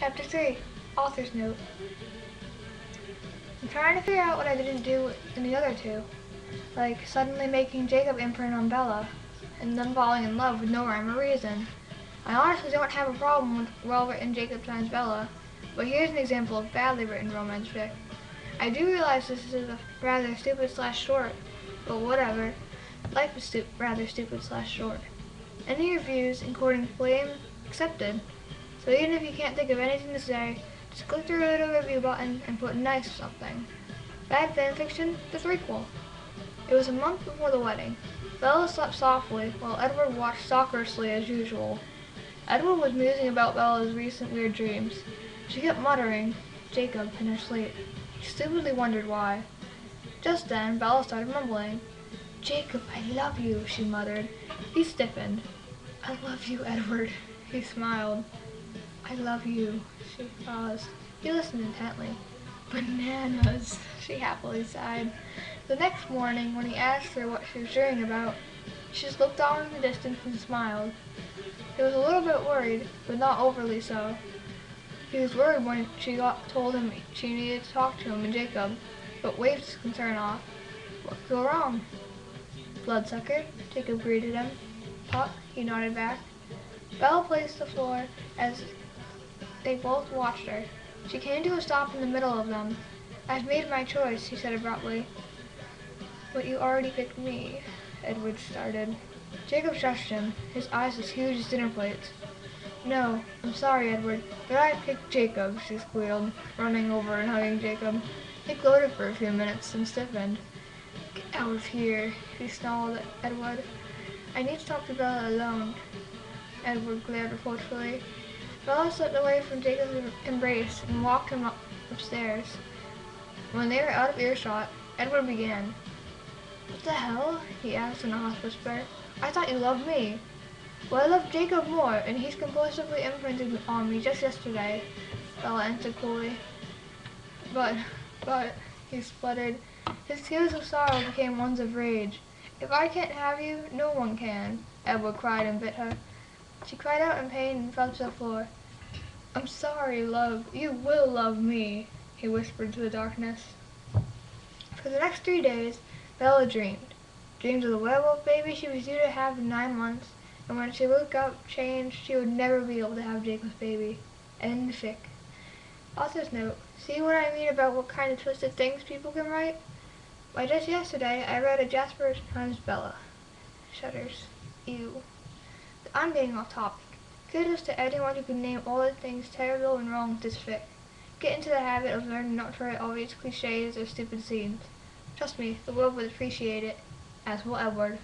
Chapter 3, Author's Note. I'm trying to figure out what I didn't do in the other two, like suddenly making Jacob imprint on Bella, and then falling in love with no rhyme or reason. I honestly don't have a problem with well-written Jacob times Bella, but here's an example of badly written romance fic. I do realize this is a rather stupid/short, but whatever. Life is rather stupid/short. Any reviews, including blame, accepted. So even if you can't think of anything to say, just click the little review button and put nice or something. Bad fanfiction, the threequel. It was a month before the wedding. Bella slept softly while Edward watched socceriously as usual. Edward was musing about Bella's recent weird dreams. She kept muttering, Jacob, in her sleep. She stupidly wondered why. Just then, Bella started mumbling. Jacob, I love you, she muttered. He stiffened. I love you, Edward. He smiled. I love you, she paused. He listened intently. Bananas, she happily sighed. The next morning, when he asked her what she was dreaming about, she just looked off in the distance and smiled. He was a little bit worried, but not overly so. He was worried when she told him she needed to talk to him and Jacob, but waved his concern off. What could go wrong? Bloodsucker, Jacob greeted him. Pup, he nodded back. Bella placed the floor as they both watched her. She came to a stop in the middle of them. I've made my choice, she said abruptly. But you already picked me, Edward started. Jacob shushed him, his eyes as huge as dinner plates. No, I'm sorry, Edward, but I picked Jacob, she squealed, running over and hugging Jacob. He gloated for a few minutes and stiffened. Get out of here, he snarled at Edward. I need to talk to Bella alone. Edward glared reproachfully. Bella slipped away from Jacob's embrace and walked him upstairs. When they were out of earshot, Edward began. What the hell? He asked in a hushed whisper. I thought you loved me. Well, I love Jacob more, and he's compulsively imprinted on me just yesterday, Bella answered coolly. But, he spluttered. His tears of sorrow became ones of rage. If I can't have you, no one can, Edward cried and bit her. She cried out in pain and fell to the floor. I'm sorry, love. You will love me, he whispered to the darkness. For the next 3 days, Bella dreamed. Dreamed of the werewolf baby she was due to have in 9 months, and when she woke up, changed, she would never be able to have Jacob's baby. And in the fic. Author's note, see what I mean about what kind of twisted things people can write? Why, just yesterday, I read a Jasper times Bella. Shudders. Ew. I'm getting off topic. Kudos to anyone who can name all the things terrible and wrong with this fic. Get into the habit of learning not to write obvious cliches or stupid scenes. Trust me, the world would appreciate it, as will Edward.